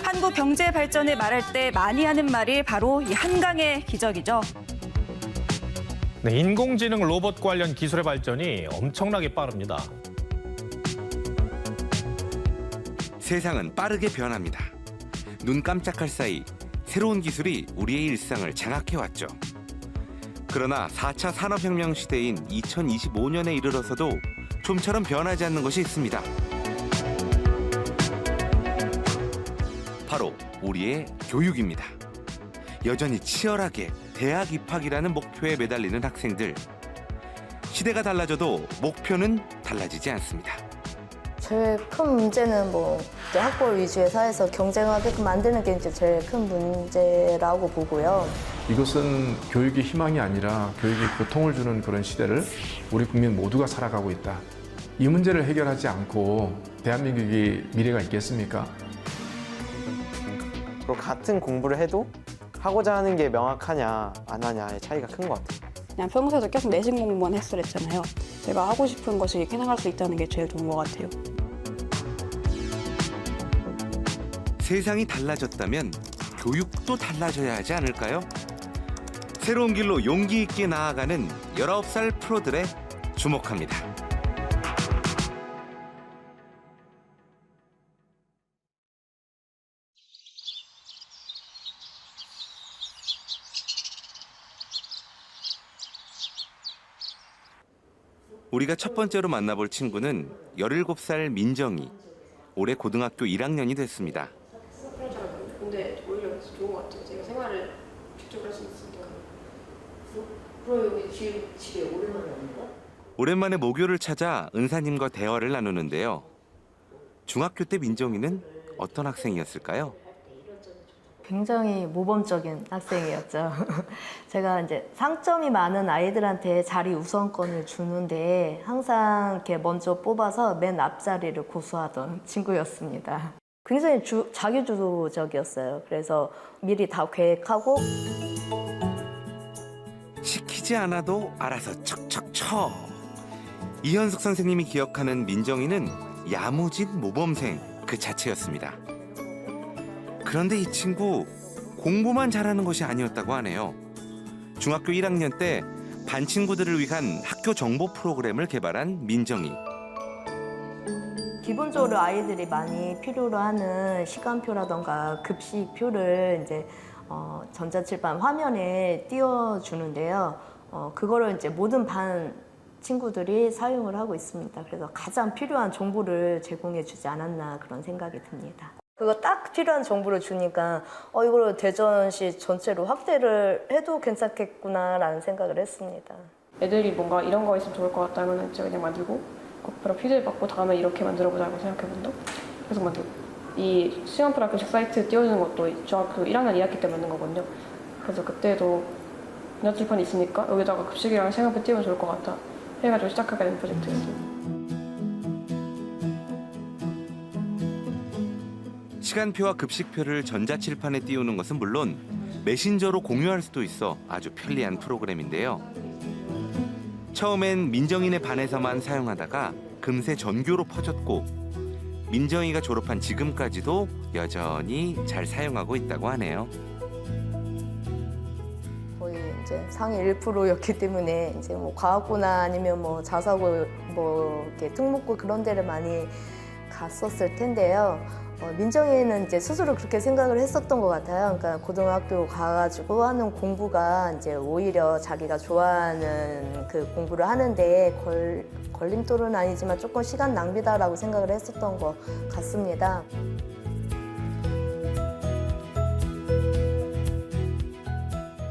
한국 경제 발전을 말할 때 많이 하는 말이 바로 이 한강의 기적이죠. 네, 인공지능 로봇 관련 기술의 발전이 엄청나게 빠릅니다. 세상은 빠르게 변합니다. 눈 깜짝할 사이 새로운 기술이 우리의 일상을 장악해왔죠. 그러나 4차 산업혁명 시대인 2025년에 이르러서도 좀처럼 변하지 않는 것이 있습니다. 바로 우리의 교육입니다. 여전히 치열하게 대학 입학이라는 목표에 매달리는 학생들. 시대가 달라져도 목표는 달라지지 않습니다. 제일 큰 문제는 이제 학벌 위주의 사회에서 경쟁하게끔 만드는 게 이제 제일 큰 문제라고 보고요. 이것은 교육의 희망이 아니라 교육이 고통을 주는 그런 시대를 우리 국민 모두가 살아가고 있다. 이 문제를 해결하지 않고 대한민국이 미래가 있겠습니까? 그리고 같은 공부를 해도 하고자 하는 게 명확하냐 안 하냐의 차이가 큰 것 같아요. 그냥 평소에도 계속 내신 공부만 했었잖아요. 제가 하고 싶은 것을 해나갈 수 있다는 게 제일 좋은 것 같아요. 세상이 달라졌다면 교육도 달라져야 하지 않을까요? 새로운 길로 용기 있게 나아가는 19살 프로들의 주목합니다. 우리가 첫 번째로 만나볼 친구는 17살 민정이. 올해 고등학교 1학년이 됐습니다. 근데 오히려 좋은 것 같아요. 제가 생활을 직접 할 수 있으니까. 그럼 여기 집에 오랜만에 오는 거? 오랜만에 모교를 찾아 은사님과 대화를 나누는데요. 중학교 때 민정이는 어떤 학생이었을까요? 굉장히 모범적인 학생이었죠. 제가 이제 상점이 많은 아이들한테 자리 우선권을 주는데 항상 이렇게 먼저 뽑아서 맨 앞자리를 고수하던 친구였습니다. 굉장히 자기주도적이었어요. 그래서 미리 다 계획하고 시키지 않아도 알아서 척척 쳐. 이현숙 선생님이 기억하는 민정이는 야무진 모범생 그 자체였습니다. 그런데 이 친구 공부만 잘하는 것이 아니었다고 하네요. 중학교 1학년 때 반 친구들을 위한 학교 정보 프로그램을 개발한 민정이. 기본적으로 아이들이 많이 필요로 하는 시간표라던가 급식표를 이제 전자칠판 화면에 띄워주는데요. 그거를 이제 모든 반 친구들이 사용을 하고 있습니다. 그래서 가장 필요한 정보를 제공해주지 않았나 그런 생각이 듭니다. 그거 딱 필요한 정보를 주니까 이걸 대전시 전체로 확대를 해도 괜찮겠구나라는 생각을 했습니다. 애들이 뭔가 이런 거 있으면 좋을 것 같다면 제가 그냥 만들고 바로 피드백 받고 다음에 이렇게 만들어보자고 생각해본다. 계속 만들고 이 시간표랑 교식 사이트 띄워주는 것도 중학교 1학년 2학기 때 만든 거거든요. 그래서 그때도 전자칠판이 있으니까 여기다가 급식이랑 시간표 띄우면 좋을 것 같다 해가지고 시작하게 된 프로젝트였어요. 시간표와 급식표를 전자칠판에 띄우는 것은 물론 메신저로 공유할 수도 있어 아주 편리한 프로그램인데요. 처음엔 민정이네 반에서만 사용하다가 금세 전교로 퍼졌고 민정이가 졸업한 지금까지도 여전히 잘 사용하고 있다고 하네요. 거의 이제 상위 1%였기 때문에 이제 과학고나 아니면 자사고 이렇게 특목고 그런 데를 많이 갔었을 텐데요. 민정이는 이제 스스로 그렇게 생각을 했었던 것 같아요. 그러니까 고등학교 가가지고 하는 공부가 이제 오히려 자기가 좋아하는 그 공부를 하는데 걸림돌은 아니지만 조금 시간 낭비다라고 생각을 했었던 것 같습니다.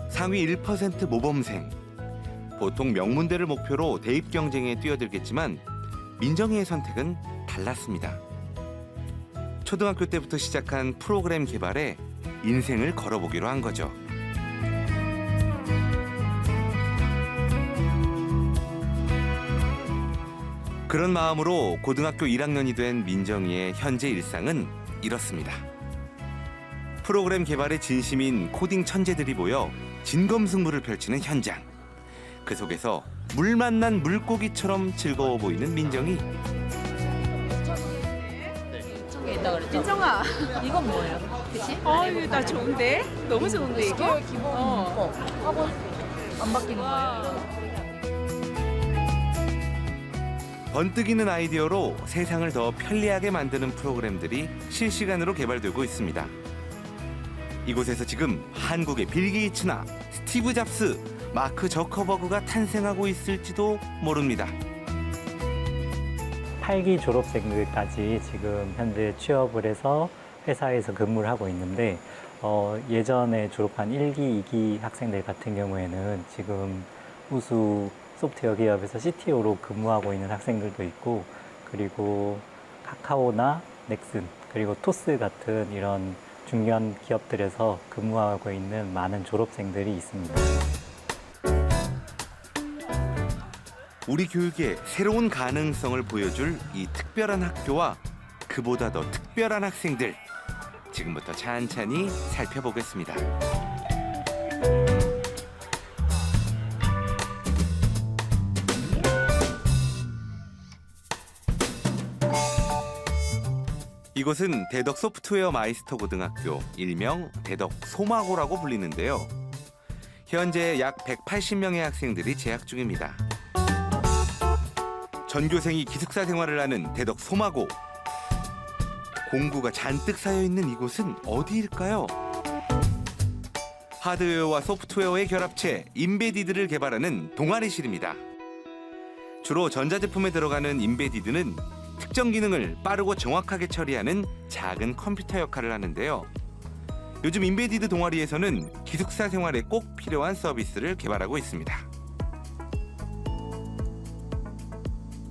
상위 1% 모범생. 보통 명문대를 목표로 대입 경쟁에 뛰어들겠지만 민정이의 선택은 달랐습니다. 초등학교 때부터 시작한 프로그램 개발에 인생을 걸어보기로 한 거죠. 그런 마음으로 고등학교 1학년이 된 민정이의 현재 일상은 이렇습니다. 프로그램 개발에 진심인 코딩 천재들이 모여 진검승부를 펼치는 현장. 그 속에서 물 만난 물고기처럼 즐거워 보이는 민정이. 게 있다 그랬죠? 민정아, 이건 뭐예요? 그치? 아유, 나 좋은데? 너무 좋은데, 이거? 기본 학원 안 바뀌는 거예요? 번뜩이는 아이디어로 세상을 더 편리하게 만드는 프로그램들이 실시간으로 개발되고 있습니다. 이곳에서 지금 한국의 빌 게이츠나 스티브 잡스, 마크 저커버그가 탄생하고 있을지도 모릅니다. 8기 졸업생들까지 지금 현재 취업을 해서 회사에서 근무를 하고 있는데 예전에 졸업한 1기, 2기 학생들 같은 경우에는 지금 우수 소프트웨어 기업에서 CTO로 근무하고 있는 학생들도 있고, 그리고 카카오나 넥슨, 그리고 토스 같은 이런 중요한 기업들에서 근무하고 있는 많은 졸업생들이 있습니다. 우리 교육의 새로운 가능성을 보여줄 이 특별한 학교와 그보다 더 특별한 학생들, 지금부터 찬찬히 살펴보겠습니다. 이곳은 대덕 소프트웨어 마이스터 고등학교, 일명 대덕 소마고라고 불리는데요. 현재 약 180명의 학생들이 재학 중입니다. 전교생이 기숙사 생활을 하는 대덕 소마고. 공구가 잔뜩 쌓여있는 이곳은 어디일까요? 하드웨어와 소프트웨어의 결합체 인베디드를 개발하는 동아리실입니다. 주로 전자제품에 들어가는 인베디드는 특정 기능을 빠르고 정확하게 처리하는 작은 컴퓨터 역할을 하는데요. 요즘 인베디드 동아리에서는 기숙사 생활에 꼭 필요한 서비스를 개발하고 있습니다.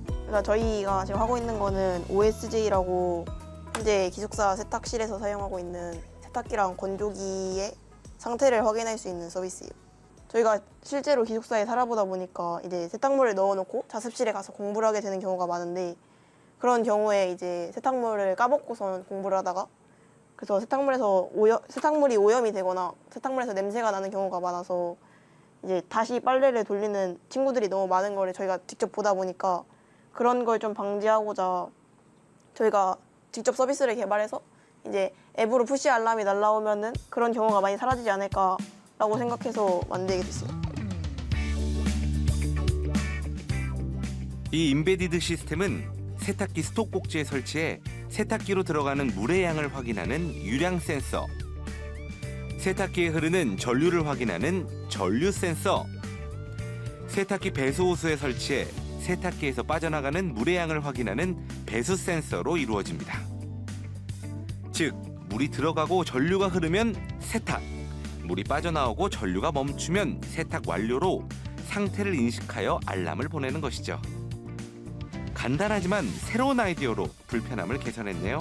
그러니까 저희가 지금 하고 있는 거는 OSJ라고 현재 기숙사 세탁실에서 사용하고 있는 세탁기랑 건조기의 상태를 확인할 수 있는 서비스예요. 저희가 실제로 기숙사에 살아보다 보니까 이제 세탁물을 넣어놓고 자습실에 가서 공부를 하게 되는 경우가 많은데, 그런 경우에 이제 세탁물을 까먹고선 공부를 하다가 그래서 세탁물이 오염이 되거나 세탁물에서 냄새가 나는 경우가 많아서 이제 다시 빨래를 돌리는 친구들이 너무 많은 걸 저희가 직접 보다 보니까 그런 걸 좀 방지하고자 저희가 직접 서비스를 개발해서 이제 앱으로 푸시 알람이 날라오면은 그런 경우가 많이 사라지지 않을까라고 생각해서 만들게 됐어요. 이 인베디드 시스템은 세탁기 스톡 꼭지에 설치해 세탁기로 들어가는 물의 양을 확인하는 유량 센서, 세탁기에 흐르는 전류를 확인하는 전류 센서, 세탁기 배수 호스에 설치해 세탁기에서 빠져나가는 물의 양을 확인하는 배수 센서로 이루어집니다. 즉, 물이 들어가고 전류가 흐르면 세탁, 물이 빠져나오고 전류가 멈추면 세탁 완료로 상태를 인식하여 알람을 보내는 것이죠. 간단하지만 새로운 아이디어로 불편함을 개선했네요.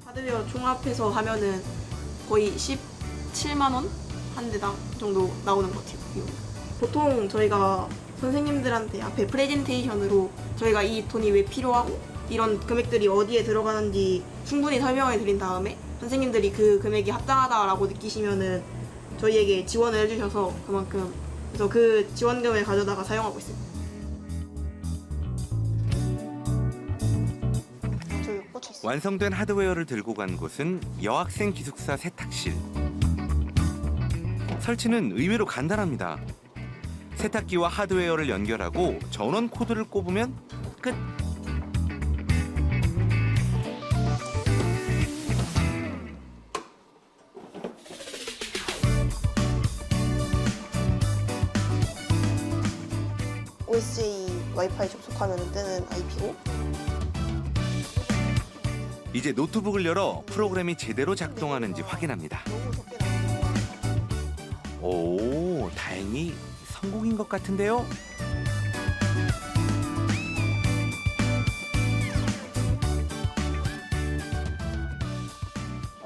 하드웨어 종합해서 하면은 거의 17만 원 한 대당 정도 나오는 것 같아요. 보통 저희가 선생님들한테 앞에 프레젠테이션으로 저희가 이 돈이 왜 필요하고 이런 금액들이 어디에 들어가는지 충분히 설명을 드린 다음에 선생님들이 그 금액이 합당하다라고 느끼시면은 저희에게 지원을 해주셔서 그만큼 그래서 그 지원금을 가져다가 사용하고 있습니다. 완성된 하드웨어를 들고 간 곳은 여학생 기숙사 세탁실. 설치는 의외로 간단합니다. 세탁기와 하드웨어를 연결하고 전원 코드를 꼽으면 끝. OSJ 와이파이 접속하면 뜨는 IP고, 이제 노트북을 열어 프로그램이 제대로 작동하는지 확인합니다. 오, 다행히 성공인 것 같은데요?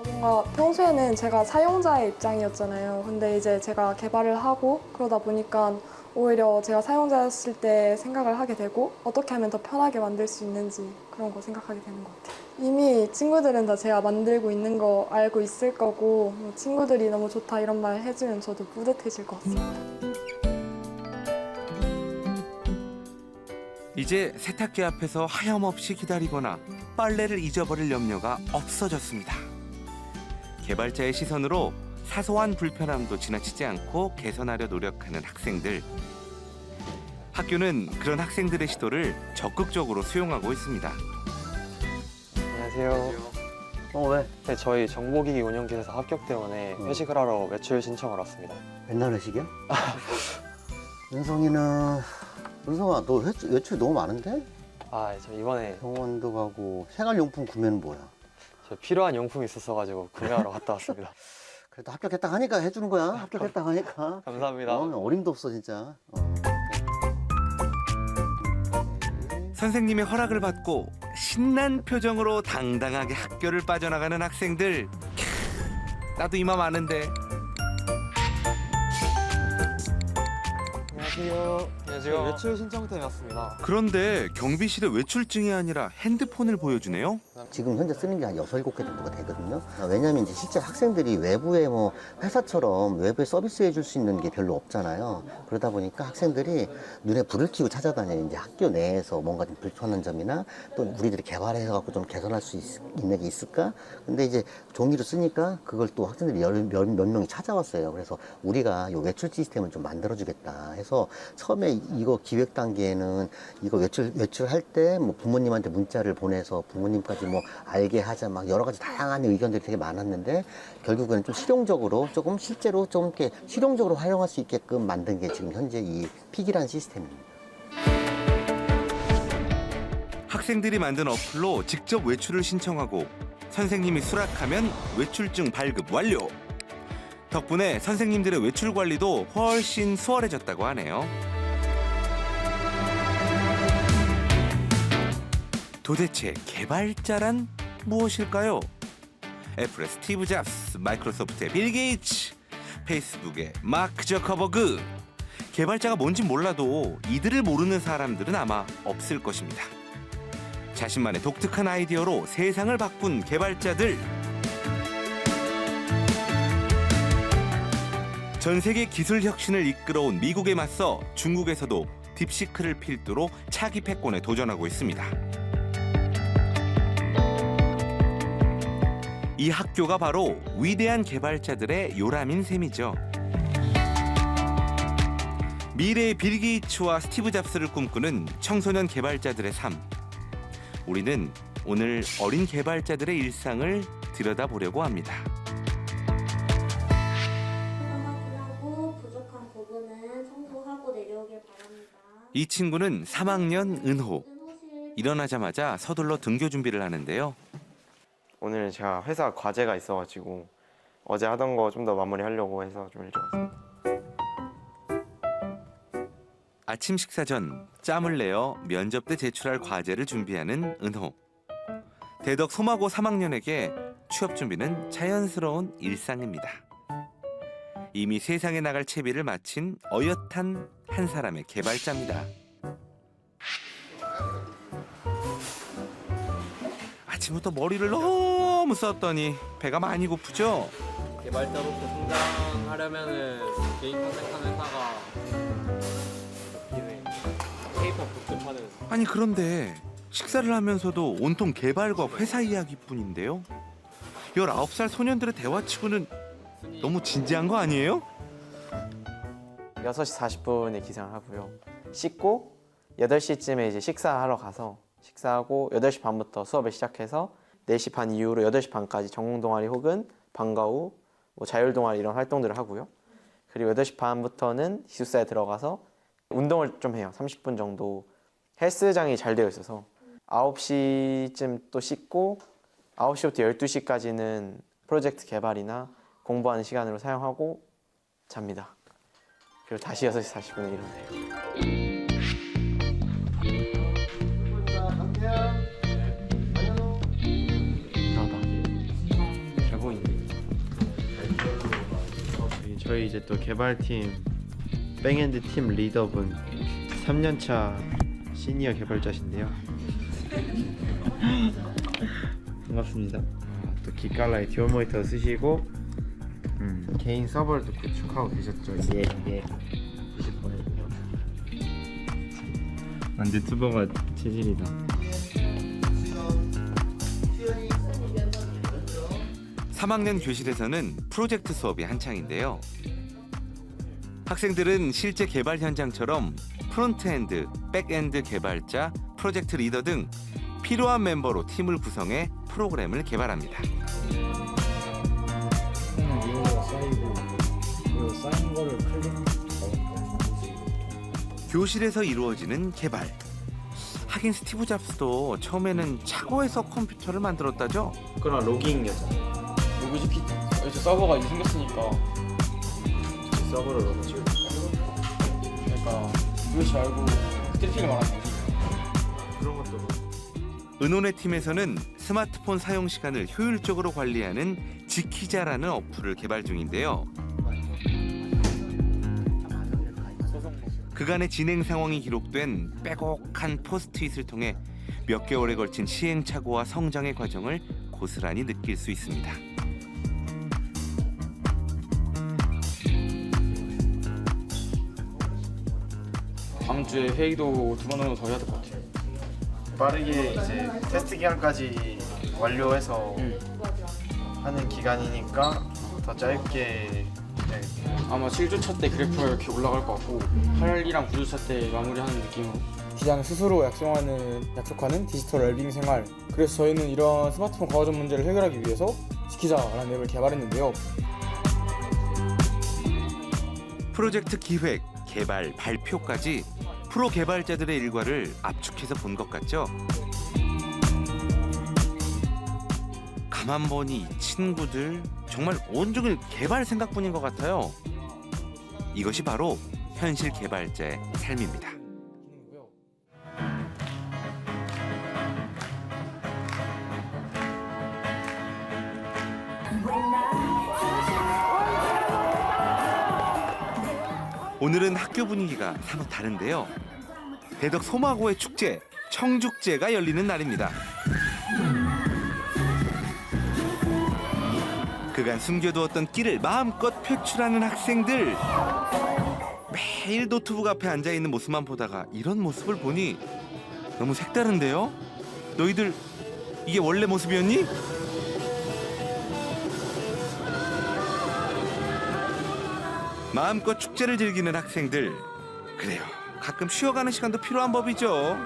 뭔가 평소에는 제가 사용자의 입장이었잖아요. 근데 이제 제가 개발을 하고 그러다 보니까 오히려 제가 사용자였을 때 생각을 하게 되고 어떻게 하면 더 편하게 만들 수 있는지 그런 거 생각하게 되는 것 같아요. 이미 친구들은 다 제가 만들고 있는 거 알고 있을 거고 친구들이 너무 좋다 이런 말 해주면 저도 뿌듯해질 것 같습니다. 이제 세탁기 앞에서 하염없이 기다리거나 빨래를 잊어버릴 염려가 없어졌습니다. 개발자의 시선으로 사소한 불편함도 지나치지 않고 개선하려 노력하는 학생들. 학교는 그런 학생들의 시도를 적극적으로 수용하고 있습니다. 안녕하세요. 왜? 네, 저희 정보기기 운영기사에서 합격 때문에 회식을 하러 외출 신청을 왔습니다. 맨날 회식이야? 은성아, 너 외출 너무 많은데? 저 이번에 병원도 가고 생활용품 구매는 뭐야? 저 필요한 용품이 있었어가지고 구매하러 갔다 왔습니다. 그래도 합격했다 하니까 해주는 거야. 합격했다 하니까. 감사합니다. 어림도 없어 진짜. 선생님의 허락을 받고 신난 표정으로 당당하게 학교를 빠져나가는 학생들. 나도 이 맘 아는데. 안녕하세요. 외출 신청 때문에 왔습니다. 그런데 경비실에 외출증이 아니라 핸드폰을 보여주네요. 지금 현재 쓰는 게 한 6, 7개 정도가 되거든요. 왜냐면 이제 실제 학생들이 외부에 뭐 회사처럼 외부에 서비스 해줄 수 있는 게 별로 없잖아요. 그러다 보니까 학생들이 눈에 불을 켜고 찾아다녀요. 이제 학교 내에서 뭔가 좀 불편한 점이나 또 우리들이 개발해서 갖고 좀 개선할 수 있는 게 있을까? 근데 이제 종이로 쓰니까 그걸 또 학생들이 몇 명이 찾아왔어요. 그래서 우리가 이 외출 시스템을 좀 만들어주겠다 해서 처음에 이거 기획 단계에는 이거 외출할 때 뭐 부모님한테 문자를 보내서 부모님까지 뭐 알게 하자 막 여러 가지 다양한 의견들이 되게 많았는데 결국에는 좀 실용적으로 조금 실제로 좀 이렇게 실용적으로 활용할 수 있게끔 만든 게 지금 현재 이 픽이라는 시스템입니다. 학생들이 만든 어플로 직접 외출을 신청하고 선생님이 수락하면 외출증 발급 완료. 덕분에 선생님들의 외출 관리도 훨씬 수월해졌다고 하네요. 도대체 개발자란 무엇일까요? 애플의 스티브 잡스, 마이크로소프트의 빌 게이츠, 페이스북의 마크 저커버그. 개발자가 뭔지 몰라도 이들을 모르는 사람들은 아마 없을 것입니다. 자신만의 독특한 아이디어로 세상을 바꾼 개발자들. 전 세계 기술 혁신을 이끌어온 미국에 맞서 중국에서도 딥시크를 필두로 차기 패권에 도전하고 있습니다. 이 학교가 바로 위대한 개발자들의 요람인 셈이죠. 미래의 빌 게이츠와 스티브 잡스를 꿈꾸는 청소년 개발자들의 삶. 우리는 오늘 어린 개발자들의 일상을 들여다보려고 합니다. 부족한 부분은 청소하고 내려오길 바랍니다. 이 친구는 3학년 은호. 일어나자마자 서둘러 등교 준비를 하는데요. 오늘 제가 회사 과제가 있어가지고 어제 하던 거 좀 더 마무리하려고 해서 좀 일찍 왔습니다. 아침 식사 전 짬을 내어 면접 때 제출할 과제를 준비하는 은호. 대덕 소마고 3학년에게 취업 준비는 자연스러운 일상입니다. 이미 세상에 나갈 채비를 마친 어엿한 한 사람의 개발자입니다. 아침부터 머리를 너무 썼더니 배가 많이 고프죠? 개발자로서 성장하려면은 개인 컨택하는 회사가 K-pop 복습하는. 아니 그런데 식사를 하면서도 온통 개발과 회사 이야기뿐인데요. 19살 소년들의 대화치고는 너무 진지한 거 아니에요? 6시 40분에 기상을 하고요. 씻고 8시쯤에 이제 식사하러 가서 식사하고 8시 반부터 수업을 시작해서 4시 반 이후로 8시 반까지 전공 동아리 혹은 방과 후 뭐 자율 동아리 이런 활동들을 하고요. 그리고 8시 반부터는 기숙사에 들어가서 운동을 좀 해요. 30분 정도. 헬스장이 잘 되어 있어서 9시쯤 또 씻고 9시부터 12시까지는 프로젝트 개발이나 공부하는 시간으로 사용하고 잡니다. 그리고 다시 6시 40분에 일어나요. 잘 보이네. 저희 이제 또 개발팀 백엔드 팀 리더분 3년차 시니어 개발자신데요. 반갑습니다. 또 기깔라의 듀얼 모니터 쓰시고 개인 서버를 또 구축하고 계셨죠. 예. 보실 거예요. 유튜버가 체질이다. 삼 3학년 교실에서는 프로젝트 수업이 한창인데요. 학생들은 실제 개발 현장처럼 프론트엔드, 백엔드 개발자, 프로젝트 리더 등 필요한 멤버로 팀을 구성해 프로그램을 개발합니다. 쌓인 거를 교실에서 이루어지는 개발. 하긴 스티브 잡스도 처음에는 차고에서 컴퓨터를 만들었다죠? 그런 로깅이었잖아. 로그시키 이제 서버가 이제 생겼으니까 이제 서버를 넣어 지금. 그러니까 그것이 알고 스태틱을 말하는 거지. 그런 것도. 은혼의 팀에서는 스마트폰 사용 시간을 효율적으로 관리하는 지키자라는 어플을 개발 중인데요. 그간의 진행 상황이 기록된 빼곡한 포스트잇을 통해 몇 개월에 걸친 시행착오와 성장의 과정을 고스란히 느낄 수 있습니다. 다음 주에 회의도 2번 정도 더 해야 될 것 같아요. 빠르게 이제 테스트 기간까지 완료해서 하는 기간이니까 더 짧게. 네. 아마 7주차 때 그래프가 이렇게 올라갈 것 같고 8이랑 9주차 때 마무리하는 느낌으로. 기장 스스로 약속하는 디지털 웰빙 생활. 그래서 저희는 이런 스마트폰 과거적 문제를 해결하기 위해서 지키자라는 앱을 개발했는데요. 프로젝트 기획, 개발, 발표까지 프로 개발자들의 일과를 압축해서 본 것 같죠? 가만 보니 이 친구들 정말 온종일 개발 생각뿐인 것 같아요. 이것이 바로 현실 개발자의 삶입니다. 오늘은 학교 분위기가 사뭇 다른데요. 대덕 소마고의 축제, 청축제가 열리는 날입니다. 그간 숨겨두었던 끼를 마음껏 표출하는 학생들. 매일 노트북 앞에 앉아있는 모습만 보다가 이런 모습을 보니 너무 색다른데요? 너희들 이게 원래 모습이었니? 마음껏 축제를 즐기는 학생들. 그래요, 가끔 쉬어가는 시간도 필요한 법이죠.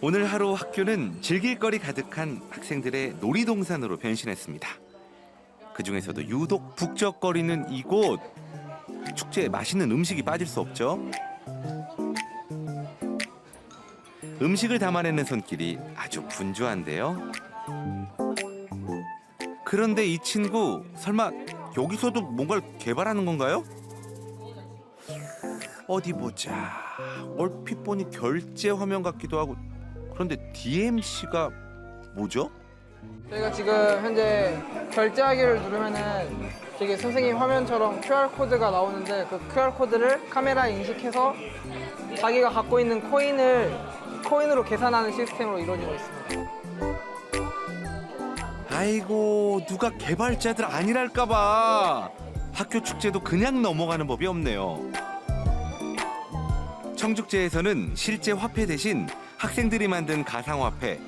오늘 하루 학교는 즐길 거리 가득한 학생들의 놀이동산으로 변신했습니다. 그 중에서도 유독 북적거리는 이곳. 축제에 맛있는 음식이 빠질 수 없죠. 음식을 담아내는 손길이 아주 분주한데요. 그런데 이 친구 설마 여기서도 뭔가를 개발하는 건가요? 어디 보자. 얼핏 보니 결제 화면 같기도 하고. 그런데 DMC가 뭐죠? 저희가 지금 현재 결제하기를 누르면은 되게 선생님 화면처럼 QR코드가 나오는데 그 QR코드를 카메라에 인식해서 자기가 갖고 있는 코인으로 계산하는 시스템으로 이루어지고 있습니다. 아이고, 누가 개발자들 아니랄까봐. 학교 축제도 그냥 넘어가는 법이 없네요. 청축제에서는 실제 화폐 대신 학생들이 만든 가상화폐,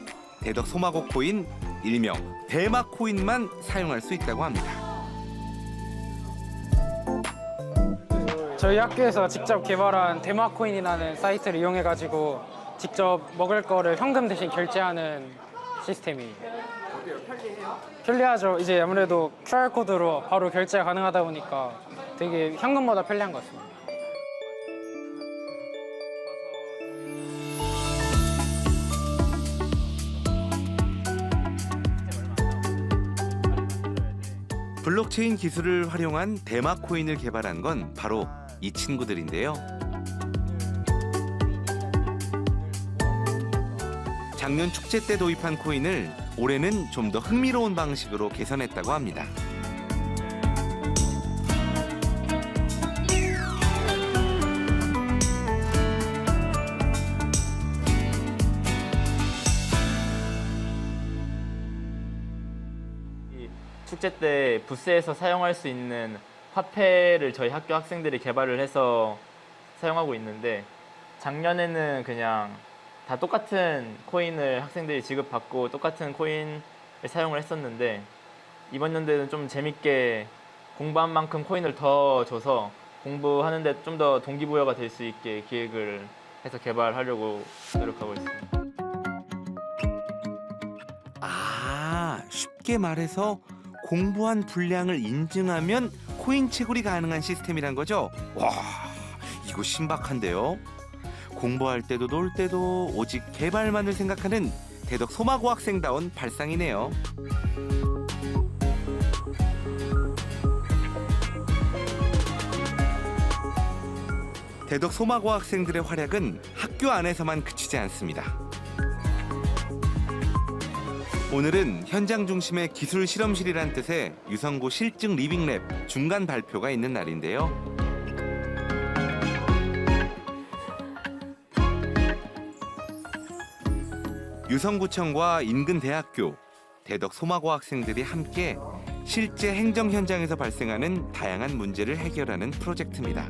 대덕 소마고 코인, 일명 대마 코인만 사용할 수 있다고 합니다. 저희 학교에서 직접 개발한 대마코인이라는 사이트를 이용해가지고 직접 먹을 거를 현금 대신 결제하는 시스템이에요. 편리하죠. 이제 아무래도 QR코드로 바로 결제가 가능하다 보니까 되게 현금보다 편리한 것 같습니다. 블록체인 기술을 활용한 대마 코인을 개발한 건 바로 이 친구들인데요. 작년 축제 때 도입한 코인을 올해는 좀 더 흥미로운 방식으로 개선했다고 합니다. 축제 때 부스에서 사용할 수 있는 화폐를 저희 학교 학생들이 개발을 해서 사용하고 있는데 작년에는 그냥 다 똑같은 코인을 학생들이 지급받고 똑같은 코인을 사용을 했었는데 이번 연도에는 좀 재밌게 공부한 만큼 코인을 더 줘서 공부하는데 좀 더 동기부여가 될 수 있게 기획을 해서 개발하려고 노력하고 있습니다. 아, 쉽게 말해서 공부한 분량을 인증하면 코인 채굴이 가능한 시스템이란 거죠? 와, 이거 신박한데요? 공부할 때도 놀 때도 오직 개발만을 생각하는 대덕 소마고 학생다운 발상이네요. 대덕 소마고 학생들의 활약은 학교 안에서만 그치지 않습니다. 오늘은 현장 중심의 기술 실험실이란 뜻의 유성고 실증 리빙랩 중간 발표가 있는 날인데요. 유성구청과 인근 대학교, 대덕 소마고 학생들이 함께 실제 행정 현장에서 발생하는 다양한 문제를 해결하는 프로젝트입니다.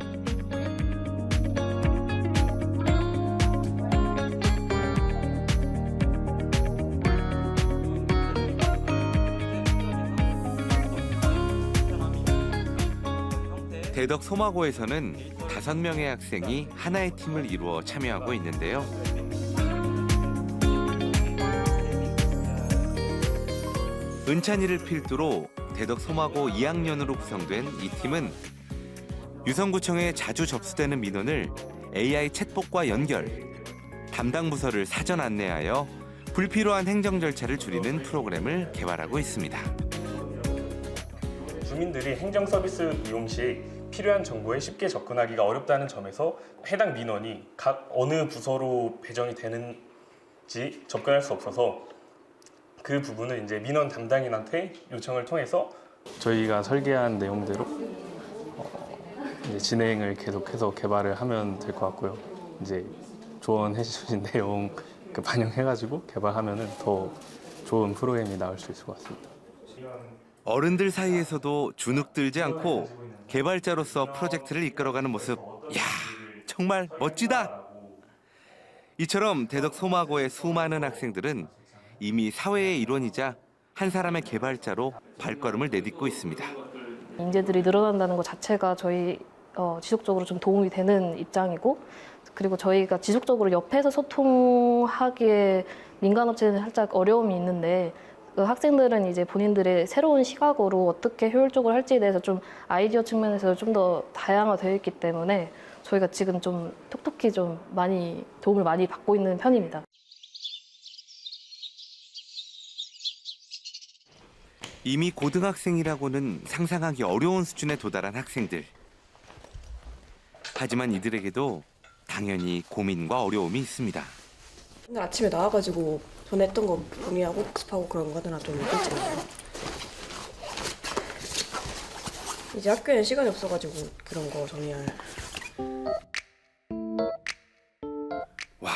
대덕 소마고에서는 5명의 학생이 하나의 팀을 이루어 참여하고 있는데요. 은찬이를 필두로 대덕 소마고 2학년으로 구성된 이 팀은 유성구청에 자주 접수되는 민원을 AI 챗봇과 연결, 담당 부서를 사전 안내하여 불필요한 행정 절차를 줄이는 프로그램을 개발하고 있습니다. 주민들이 행정 서비스 이용 시 필요한 정보에 쉽게 접근하기가 어렵다는 점에서 해당 민원이 각 어느 부서로 배정이 되는지 접근할 수 없어서 그 부분을 이제 민원 담당인한테 요청을 통해서 저희가 설계한 내용대로 이제 진행을 계속해서 개발을 하면 될 것 같고요. 이제 조언해 주신 내용 반영해가지고 개발하면은 더 좋은 프로그램이 나올 수 있을 것 같습니다. 어른들 사이에서도 주눅들지 않고 개발자로서 프로젝트를 이끌어가는 모습, 이야, 정말 멋지다! 이처럼 대덕 소마고의 수많은 학생들은 이미 사회의 일원이자 한 사람의 개발자로 발걸음을 내딛고 있습니다. 인재들이 늘어난다는 것 자체가 저희 지속적으로 좀 도움이 되는 입장이고, 그리고 저희가 지속적으로 옆에서 소통하기에 민간업체는 살짝 어려움이 있는데, 그 학생들은 이제 본인들의 새로운 시각으로 어떻게 효율적으로 할지에 대해서 좀 아이디어 측면에서 좀 더 다양화되어 있기 때문에 저희가 지금 좀 톡톡히 좀 많이 도움을 많이 받고 있는 편입니다. 이미 고등학생이라고는 상상하기 어려운 수준에 도달한 학생들. 하지만 이들에게도 당연히 고민과 어려움이 있습니다. 오늘 아침에 나와가지고 전에 했던 거 정리하고 복습하고 그런 거 하느라 좀 일찍 나와요. 이제 학교에는 시간이 없어가지고 그런 거 정리할. 와,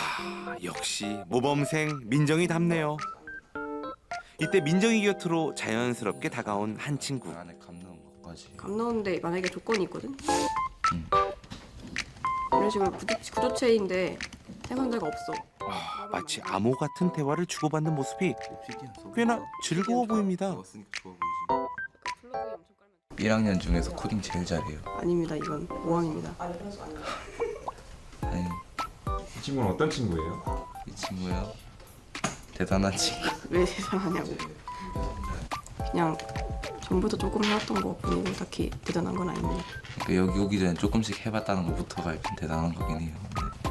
역시 모범생 민정이 답네요. 이때 민정이 곁으로 자연스럽게 다가온 한 친구. 감 넣었는데 만약에 조건이 있거든? 이런 식으로 구조체인데 해మం자가 없어. 와, 마치 암호 같은 대화를 주고받는 모습이 꽤나 즐거워 보입니다. 1학년 중에서 코딩 제일 잘해요. 아닙니다. 이건 5학입니다. 아니, 이 친구는 어떤 친구예요? 이 친구요? 대단한 친구. 왜 대단하냐고. 그냥 전부터 조금 해왔던 거 뿐이고 딱히 대단한 건 아닙니다. 그러니까 여기 오기 전에 조금씩 해봤다는 것부터가 일단 대단한 거긴 해요. 네.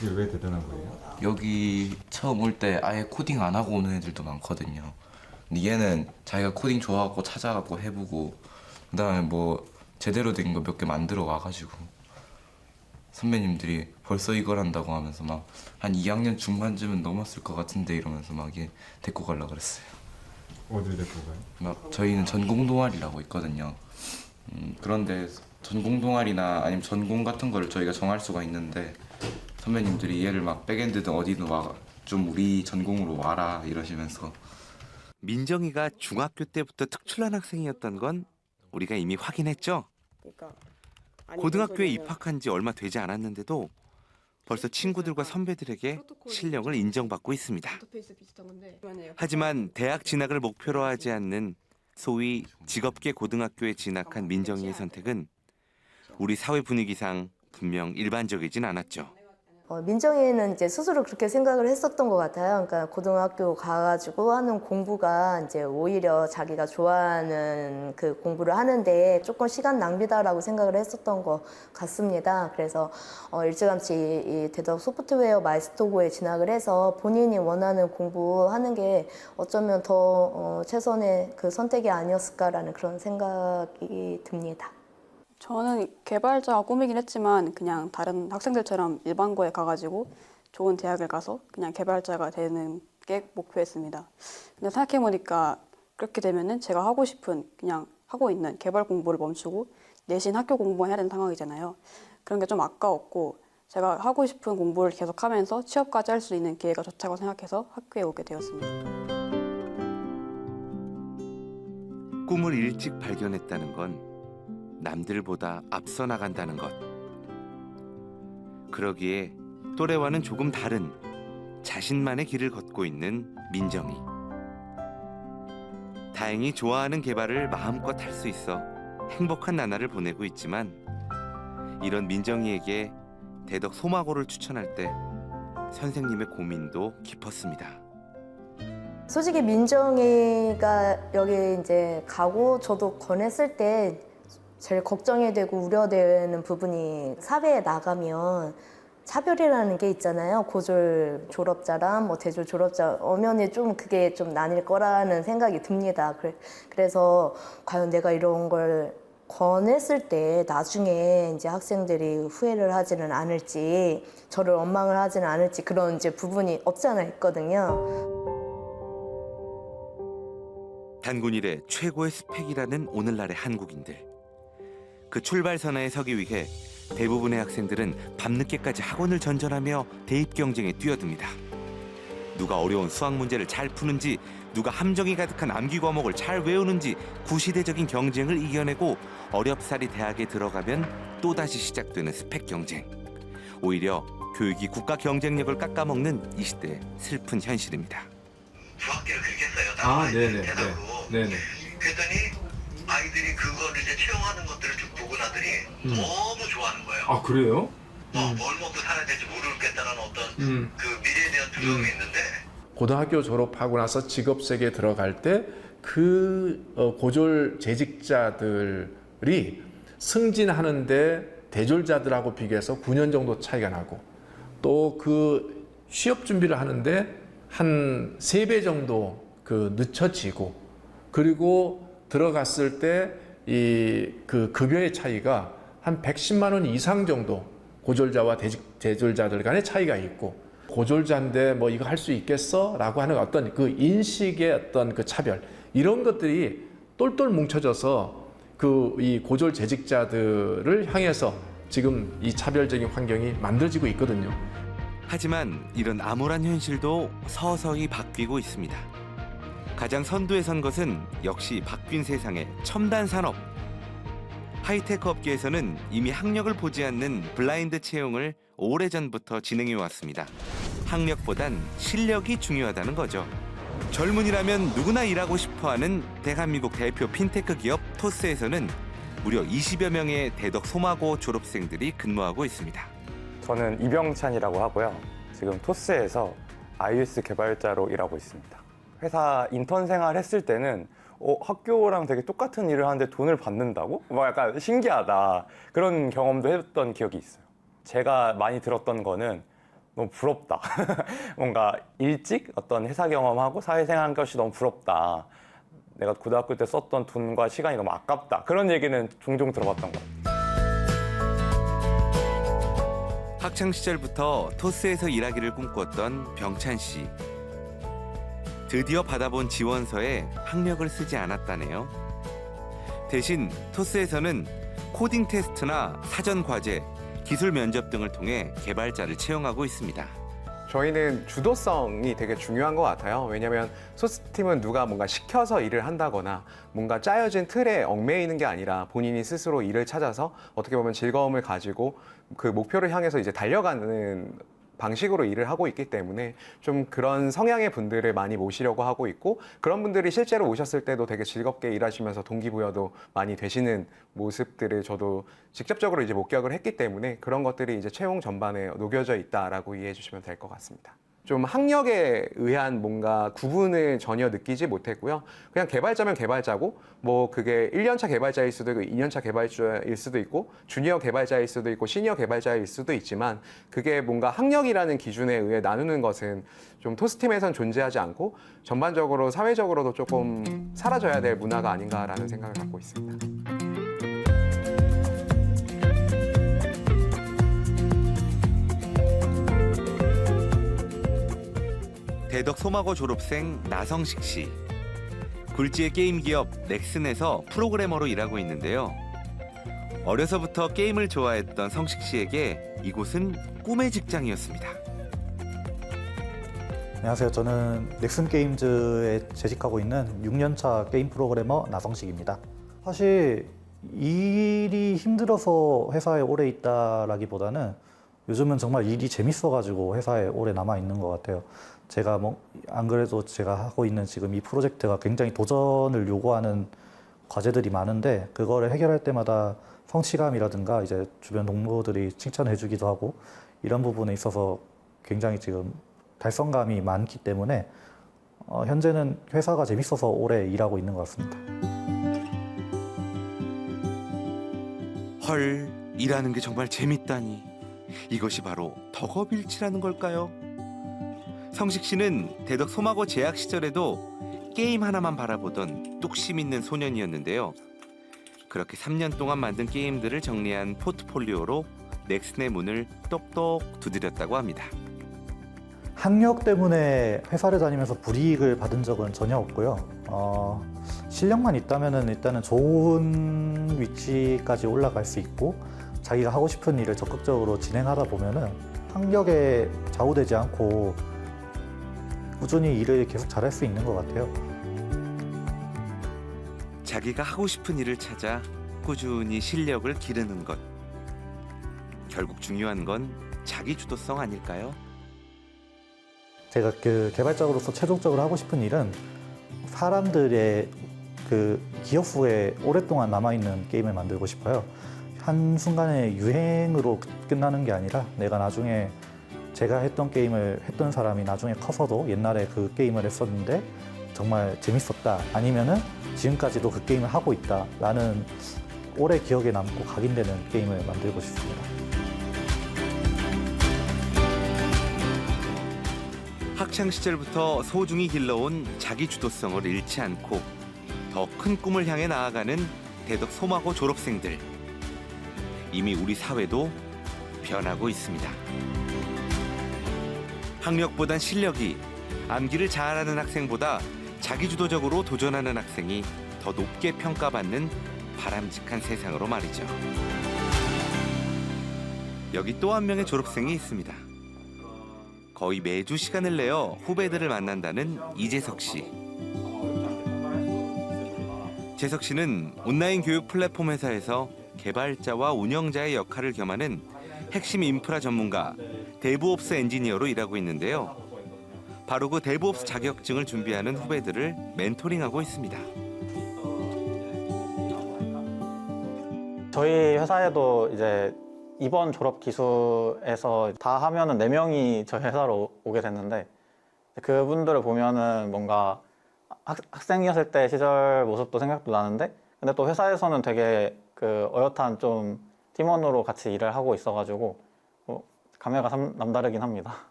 그게 왜 대단한 거예요? 여기 처음 올 때 아예 코딩 안 하고 오는 애들도 많거든요. 근데 얘는 자기가 코딩 좋아하고 찾아갖고 해보고 그다음에 뭐 제대로 된 거 몇 개 만들어 와가지고 선배님들이 벌써 이걸 한다고 하면서 막 한 2학년 중반쯤은 넘었을 것 같은데 이러면서 막 얘 데리고 가려고 그랬어요. 어딜 데리고 가요? 막 저희는 전공 동아리라고 있거든요. 그런데 전공 동아리나 아니면 전공 같은 거를 저희가 정할 수가 있는데 선배님들이 얘를 막 백엔드든 어디든 와 좀 우리 전공으로 와라 이러시면서 민정이가 중학교 때부터 특출난 학생이었던 건 우리가 이미 확인했죠. 고등학교에 입학한 지 얼마 되지 않았는데도 벌써 친구들과 선배들에게 실력을 인정받고 있습니다. 하지만 대학 진학을 목표로 하지 않는 소위 직업계 고등학교에 진학한 민정이의 선택은 우리 사회 분위기상 분명 일반적이진 않았죠. 민정이는 이제 스스로 그렇게 생각을 했었던 것 같아요. 그러니까 고등학교 가가지고 하는 공부가 이제 오히려 자기가 좋아하는 그 공부를 하는데 조금 시간 낭비다라고 생각을 했었던 것 같습니다. 그래서 일찌감치 이 대덕 소프트웨어 마이스터고에 진학을 해서 본인이 원하는 공부하는 게 어쩌면 더 최선의 그 선택이 아니었을까라는 그런 생각이 듭니다. 저는 개발자가 꿈이긴 했지만 그냥 다른 학생들처럼 일반고에 가가지고 좋은 대학을 가서 그냥 개발자가 되는 게 목표였습니다. 근데 생각해보니까 그렇게 되면은 제가 하고 싶은 그냥 하고 있는 개발 공부를 멈추고 내신 학교 공부만 해야 되는 상황이잖아요. 그런 게 좀 아까웠고 제가 하고 싶은 공부를 계속하면서 취업까지 할 수 있는 기회가 좋다고 생각해서 학교에 오게 되었습니다. 꿈을 일찍 발견했다는 건 남들보다 앞서 나간다는 것. 그러기에 또래와는 조금 다른 자신만의 길을 걷고 있는 민정이. 다행히 좋아하는 개발을 마음껏 할 수 있어 행복한 나날을 보내고 있지만 이런 민정이에게 대덕 소마고를 추천할 때 선생님의 고민도 깊었습니다. 솔직히 민정이가 여기 이제 가고 저도 권했을 때 제일 걱정이 되고 우려되는 부분이 사회에 나가면 차별이라는 게 있잖아요. 고졸 졸업자랑 뭐 대졸 졸업자 엄연히 좀 그게 좀 나뉠 거라는 생각이 듭니다. 그래서 과연 내가 이런 걸 권했을 때 나중에 이제 학생들이 후회를 하지는 않을지 저를 원망을 하지는 않을지 그런 이제 부분이 없지 않아 있거든요. 단군 이래 최고의 스펙이라는 오늘날의 한국인들. 그 출발선에 서기 위해 대부분의 학생들은 밤늦게까지 학원을 전전하며 대입 경쟁에 뛰어듭니다. 누가 어려운 수학 문제를 잘 푸는지, 누가 함정이 가득한 암기 과목을 잘 외우는지 구시대적인 경쟁을 이겨내고 어렵사리 대학에 들어가면 또다시 시작되는 스펙 경쟁. 오히려 교육이 국가 경쟁력을 깎아먹는 이 시대의 슬픈 현실입니다. 수학계를 그리겠어요. 네네. 네네. 그랬더니 아이들이 그거를 이제 채용하는 것들을 쭉 보고 나더니 너무 좋아하는 거예요. 아 그래요? 뭘 먹고 살아야 될지 모르겠다는 어떤 그 미래에 대한 두려움이 있는데 고등학교 졸업하고 나서 직업 세계에 들어갈 때 그 고졸 재직자들이 승진하는데 대졸자들하고 비교해서 9년 정도 차이가 나고 또 그 취업 준비를 하는데 한 3배 정도 그 늦춰지고 그리고 들어갔을 때 이 그 급여의 차이가 한 110만 원 이상 정도 고졸자와 대졸자들 간의 차이가 있고 고졸자인데 뭐 이거 할 수 있겠어? 라고 하는 어떤 그 인식의 어떤 그 차별 이런 것들이 똘똘 뭉쳐져서 그 이 고졸 재직자들을 향해서 지금 이 차별적인 환경이 만들어지고 있거든요. 하지만 이런 암울한 현실도 서서히 바뀌고 있습니다. 가장 선두에 선 것은 역시 바뀐 세상의 첨단 산업. 하이테크 업계에서는 이미 학력을 보지 않는 블라인드 채용을 오래전부터 진행해 왔습니다. 학력보단 실력이 중요하다는 거죠. 젊은이라면 누구나 일하고 싶어하는 대한민국 대표 핀테크 기업 토스에서는 무려 20여 명의 대덕 소마고 졸업생들이 근무하고 있습니다. 저는 이병찬이라고 하고요. 지금 토스에서 iOS 개발자로 일하고 있습니다. 회사 인턴 생활 했을 때는 학교랑 되게 똑같은 일을 하는데 돈을 받는다고? 뭐 약간 신기하다. 그런 경험도 했던 기억이 있어요. 제가 많이 들었던 거는 너무 부럽다. 뭔가 일찍 어떤 회사 경험하고 사회생활한 것이 너무 부럽다. 내가 고등학교 때 썼던 돈과 시간이 너무 아깝다. 그런 얘기는 종종 들어봤던 것 같아요. 학창 시절부터 토스에서 일하기를 꿈꿨던 병찬 씨. 드디어 받아본 지원서에 학력을 쓰지 않았다네요. 대신 토스에서는 코딩 테스트나 사전 과제, 기술 면접 등을 통해 개발자를 채용하고 있습니다. 저희는 주도성이 되게 중요한 것 같아요. 왜냐하면 소스팀은 누가 뭔가 시켜서 일을 한다거나 뭔가 짜여진 틀에 얽매이는 게 아니라 본인이 스스로 일을 찾아서 어떻게 보면 즐거움을 가지고 그 목표를 향해서 이제 달려가는 방식으로 일을 하고 있기 때문에 좀 그런 성향의 분들을 많이 모시려고 하고 있고, 그런 분들이 실제로 오셨을 때도 되게 즐겁게 일하시면서 동기부여도 많이 되시는 모습들을 저도 직접적으로 이제 목격을 했기 때문에 그런 것들이 이제 채용 전반에 녹여져 있다라고 이해해 주시면 될 것 같습니다. 좀 학력에 의한 뭔가 구분을 전혀 느끼지 못했고요. 그냥 개발자면 개발자고, 뭐 그게 1년차 개발자일 수도 있고 2년차 개발자일 수도 있고 주니어 개발자일 수도 있고 시니어 개발자일 수도 있지만, 그게 뭔가 학력이라는 기준에 의해 나누는 것은 좀 토스팀에선 존재하지 않고 전반적으로 사회적으로도 조금 사라져야 될 문화가 아닌가라는 생각을 갖고 있습니다. 대덕 소마고 졸업생 나성식 씨. 굴지의 게임 기업 넥슨에서 프로그래머로 일하고 있는데요. 어려서부터 게임을 좋아했던 성식 씨에게 이곳은 꿈의 직장이었습니다. 안녕하세요. 저는 넥슨 게임즈에 재직하고 있는 6년차 게임 프로그래머 나성식입니다. 사실 일이 힘들어서 회사에 오래 있다라기보다는 요즘은 정말 일이 재밌어가지고 회사에 오래 남아 있는 것 같아요. 제가 안 그래도 제가 하고 있는 지금 이 프로젝트가 굉장히 도전을 요구하는 과제들이 많은데, 그거를 해결할 때마다 성취감이라든가 이제 주변 동료들이 칭찬해 주기도 하고 이런 부분에 있어서 굉장히 지금 달성감이 많기 때문에 현재는 회사가 재밌어서 오래 일하고 있는 것 같습니다. 헐, 일하는 게 정말 재밌다니. 이것이 바로 덕업일치라는 걸까요? 성식 씨는 대덕 소마고 재학 시절에도 게임 하나만 바라보던 뚝심 있는 소년이었는데요. 그렇게 3년 동안 만든 게임들을 정리한 포트폴리오로 넥슨의 문을 똑똑 두드렸다고 합니다. 학력 때문에 회사를 다니면서 불이익을 받은 적은 전혀 없고요. 실력만 있다면 일단은 좋은 위치까지 올라갈 수 있고, 자기가 하고 싶은 일을 적극적으로 진행하다 보면은 학력에 좌우되지 않고 꾸준히 일을 계속 잘할 수 있는 것 같아요. 자기가 하고 싶은 일을 찾아 꾸준히 실력을 기르는 것. 결국 중요한 건 자기 주도성 아닐까요? 제가 그 개발자로서 최종적으로 하고 싶은 일은 사람들의 그 기억 후에 오랫동안 남아있는 게임을 만들고 싶어요. 한순간에 유행으로 끝나는 게 아니라 내가 나중에 제가 했던 게임을 했던 사람이 나중에 커서도 옛날에 그 게임을 했었는데 정말 재밌었다, 아니면은 지금까지도 그 게임을 하고 있다 라는 오래 기억에 남고 각인되는 게임을 만들고 싶습니다. 학창 시절부터 소중히 길러온 자기 주도성을 잃지 않고 더 큰 꿈을 향해 나아가는 대덕 소마고 졸업생들. 이미 우리 사회도 변하고 있습니다. 학력보단 실력이, 암기를 잘하는 학생보다 자기주도적으로 도전하는 학생이 더 높게 평가받는 바람직한 세상으로 말이죠. 여기 또 한 명의 졸업생이 있습니다. 거의 매주 시간을 내어 후배들을 만난다는 이재석 씨. 재석 씨는 온라인 교육 플랫폼 회사에서 개발자와 운영자의 역할을 겸하는 핵심 인프라 전문가, 데브옵스 엔지니어로 일하고 있는데요. 바로 그 데브옵스 자격증을 준비하는 후배들을 멘토링하고 있습니다. 저희 회사에도 이제 이번 졸업 기수에서 다 하면은 4명이 저희 회사로 오게 됐는데, 그분들을 보면은 뭔가 학생이었을 때 시절 모습도 생각도 나는데, 근데 또 회사에서는 되게 그 어엿한 좀 팀원으로 같이 일을 하고 있어가지고 감회가 남다르긴 합니다.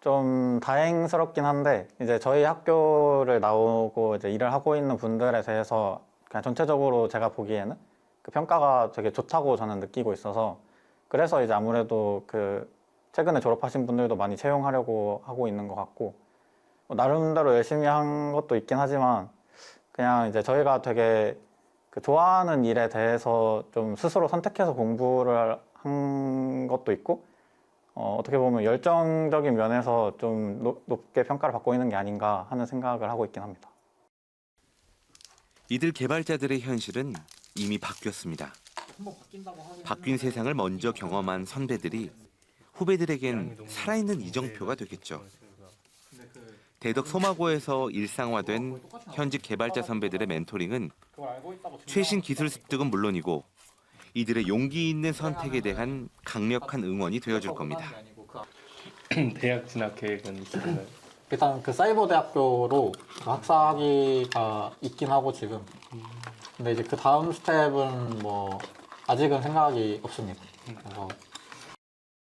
좀 다행스럽긴 한데, 이제 저희 학교를 나오고 이제 일을 하고 있는 분들에 대해서 그냥 전체적으로 제가 보기에는 그 평가가 되게 좋다고 저는 느끼고 있어서, 그래서 이제 아무래도 그 최근에 졸업하신 분들도 많이 채용하려고 하고 있는 것 같고, 나름대로 열심히 한 것도 있긴 하지만 그냥 이제 저희가 되게 그 좋아하는 일에 대해서 좀 스스로 선택해서 공부를 한 것도 있고, 어떻게 보면 열정적인 면에서 좀 높게 평가를 받고 있는 게 아닌가 하는 생각을 하고 있긴 합니다. 이들 개발자들의 현실은 이미 바뀌었습니다. 바뀐 세상을 먼저 경험한 선배들이 후배들에겐 살아있는 이정표가 되겠죠. 대덕 소마고에서 일상화된 현직 개발자 선배들의 멘토링은 최신 기술 습득은 물론이고 이들의 용기 있는 선택에 대한 강력한 응원이 되어줄 겁니다. 대학 진학 계획은 있으신가요? 일단 그 사이버 대학교로 학사학위가 있긴 하고 지금. 근데 이제 그 다음 스텝은 뭐 아직은 생각이 없습니다. 그래서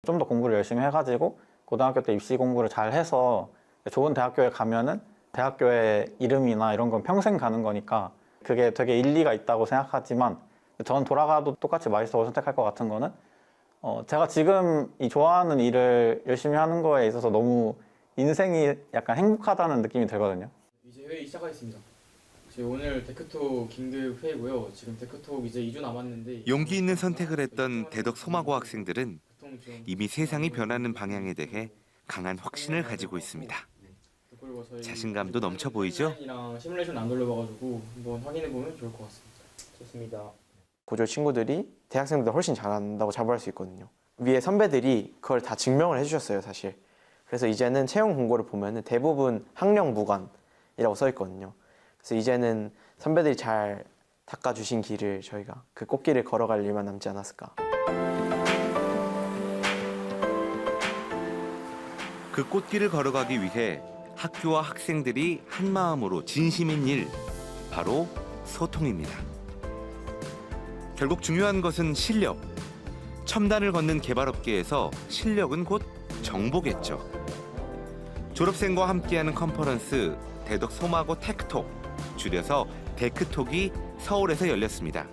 좀 더 공부를 열심히 해가지고 고등학교 때 입시 공부를 잘 해서 좋은 대학교에 가면은 대학교의 이름이나 이런 건 평생 가는 거니까 그게 되게 일리가 있다고 생각하지만 전 돌아가도 똑같이 마이스터를 선택할 것 같은 거는 제가 지금 이 좋아하는 일을 열심히 하는 거에 있어서 너무 인생이 약간 행복하다는 느낌이 들거든요. 이제 회의 시작하겠습니다. 오늘 데크톡 긴급 회의고요. 지금 데크톡 이제 2주 남았는데 용기 있는 선택을 했던 대덕 소마고 학생들은 이미 세상이 변하는 방향에 대해 강한 확신을 가지고 있습니다. 자신감도 넘쳐 보이죠? 이랑 시뮬레이션 안 돌려봐가지고 한번 확인해 보면 좋을 것 같습니다. 좋습니다. 고졸 친구들이 대학생보다 훨씬 잘한다고 자부할 수 있거든요. 위에 선배들이 그걸 다 증명을 해주셨어요, 사실. 그래서 이제는 채용 공고를 보면 대부분 학령 무관이라고 써 있거든요. 그래서 이제는 선배들이 잘 닦아주신 길을 저희가 그 꽃길을 걸어갈 일만 남지 않았을까. 그 꽃길을 걸어가기 위해 학교와 학생들이 한 마음으로 진심인 일, 바로 소통입니다. 결국 중요한 것은 실력. 첨단을 걷는 개발업계에서 실력은 곧 정보겠죠. 졸업생과 함께하는 컨퍼런스 대덕 소마고 테크톡, 줄여서 데크톡이 서울에서 열렸습니다.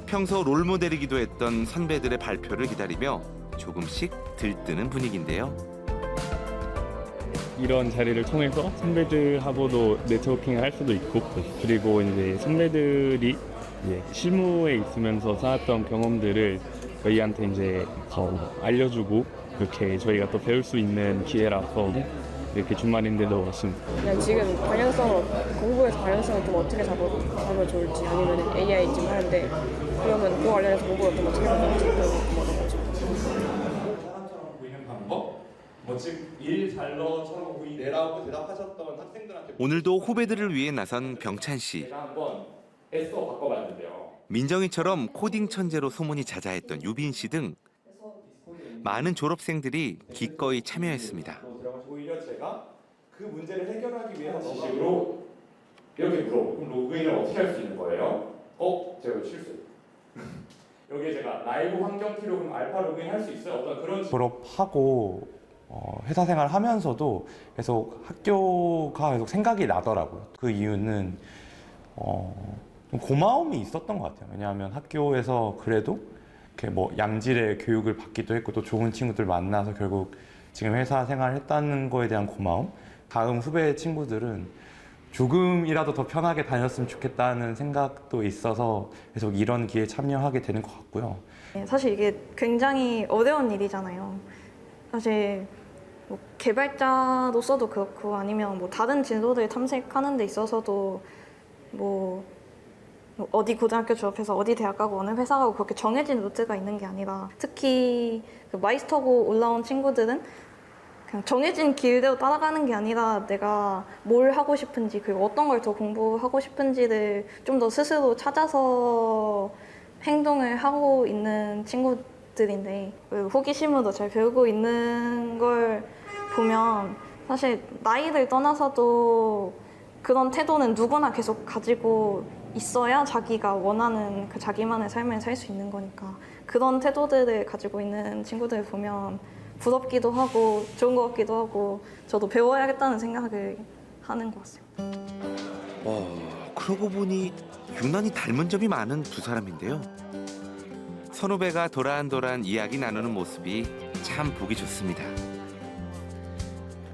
평소 롤모델이기도 했던 선배들의 발표를 기다리며 조금씩 들뜨는 분위기인데요. 이런 자리를 통해서 선배들하고도 네트워킹을 할 수도 있고, 그리고 이제 선배들이 이제 실무에 있으면서 쌓았던 경험들을 저희한테 이제 더 알려주고 그렇게 저희가 또 배울 수 있는 기회라서 이렇게 주말인데도 왔습니다. 그냥 지금 방향성을 공부에서 방향성을 좀 어떻게 잡으면 좋을지 아니면 AI 좀 하는데 그러면 그거 관련해서 공부를 좀 어떻게 하면 좋을지 물어보죠. 네라고 대답하셨던 학생들한테 오늘도 후배들을 위해 나선 병찬 씨. 한번 에스더 바꿔봤는데요. 민정이처럼 코딩 천재로 소문이 자자했던 유빈 씨 등 많은 졸업생들이 기꺼이 참여했습니다. 오히려 제가 그 문제를 해결하기 위해서 식으로 이렇게 물어보고 그럼 로그인을 어떻게 할 수 있는 거예요? 제가 실수. 여기에 제가 라이브 환경 키로 그럼 알파 로그인 할 수 있어요? 어떤 그런 졸업하고 회사 생활 하면서도 계속 학교가 계속 생각이 나더라고요. 그 이유는 좀 고마움이 있었던 것 같아요. 왜냐하면 학교에서 그래도 이렇게 뭐 양질의 교육을 받기도 했고 또 좋은 친구들 만나서 결국 지금 회사 생활을 했다는 거에 대한 고마움. 다음 후배 친구들은 조금이라도 더 편하게 다녔으면 좋겠다는 생각도 있어서 계속 이런 기회에 참여하게 되는 것 같고요. 사실 이게 굉장히 어려운 일이잖아요. 사실 뭐 개발자로서도 그렇고 아니면 뭐 다른 진로들 탐색하는 데 있어서도 뭐 어디 고등학교 졸업해서 어디 대학 가고 어느 회사 가고 그렇게 정해진 루트가 있는 게 아니라 특히 그 마이스터고 올라온 친구들은 그냥 정해진 길대로 따라가는 게 아니라 내가 뭘 하고 싶은지 그리고 어떤 걸 더 공부하고 싶은지를 좀 더 스스로 찾아서 행동을 하고 있는 친구들인데 호기심으로 잘 배우고 있는 걸 보면 사실 나이를 떠나서도 그런 태도는 누구나 계속 가지고 있어야 자기가 원하는 그 자기만의 삶을 살 수 있는 거니까 그런 태도들을 가지고 있는 친구들을 보면 부럽기도 하고 좋은 것 같기도 하고 저도 배워야겠다는 생각을 하는 것 같습니다. 그러고 보니 유난히 닮은 점이 많은 두 사람인데요. 선후배가 도란도란 이야기 나누는 모습이 참 보기 좋습니다.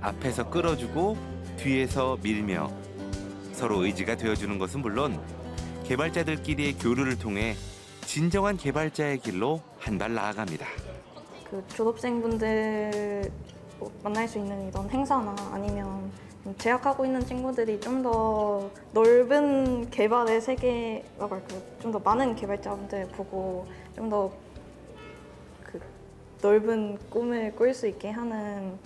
앞에서 끌어주고 뒤에서 밀며 서로 의지가 되어주는 것은 물론 개발자들끼리의 교류를 통해 진정한 개발자의 길로 한 발 나아갑니다. 그 졸업생분들 뭐 만날 수 있는 이런 행사나 아니면 재학하고 있는 친구들이 좀 더 넓은 개발의 세계라고 할까요? 좀 더 많은 개발자분들 보고 좀 더 그 넓은 꿈을 꿀 수 있게 하는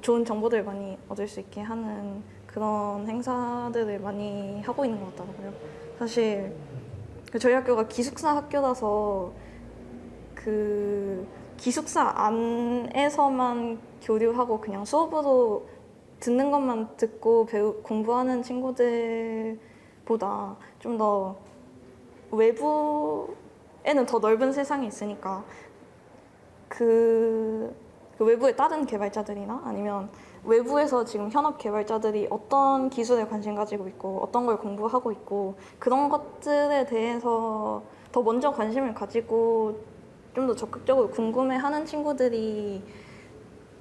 좋은 정보들을 많이 얻을 수 있게 하는 그런 행사들을 많이 하고 있는 것 같더라고요. 사실 저희 학교가 기숙사 학교라서 그 기숙사 안에서만 교류하고 그냥 수업으로 듣는 것만 듣고 공부하는 친구들보다 좀 더 외부에는 더 넓은 세상이 있으니까 그 외부의 다른 개발자들이나 아니면 외부에서 지금 현업 개발자들이 어떤 기술에 관심 가지고 있고 어떤 걸 공부하고 있고 그런 것들에 대해서 더 먼저 관심을 가지고 좀 더 적극적으로 궁금해하는 친구들이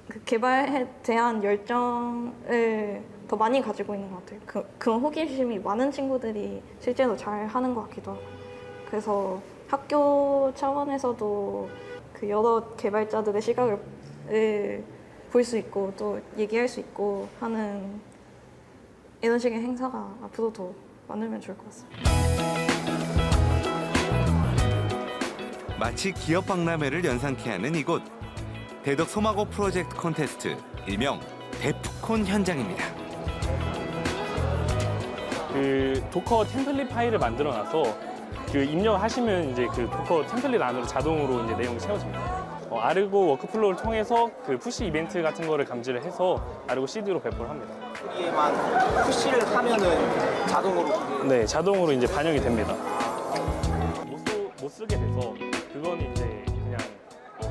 그 개발에 대한 열정을 더 많이 가지고 있는 것 같아요. 그런 호기심이 많은 친구들이 실제로 잘 하는 것 같기도 하고. 그래서 학교 차원에서도 그 여러 개발자들의 시각을 볼 수 있고 또 얘기할 수 있고 하는 이런 식의 행사가 앞으로도 만들면 좋을 것 같습니다. 마치 기업 박람회를 연상케 하는 이곳. 대덕 소마고 프로젝트 콘테스트, 일명 데프콘 현장입니다. 그 도커 템플릿 파일을 만들어놔서 그 입력하시면 이제 그 도커 템플릿 안으로 자동으로 이제 내용이 채워집니다. 아르고 워크플로우를 통해서 그 푸시 이벤트 같은 거를 감지를 해서 아르고 CD로 배포를 합니다. 여기에만 푸시를 하면은 자동으로 네, 자동으로 이제 반영이 됩니다. 못 쓰게 돼서 그건 이제 그냥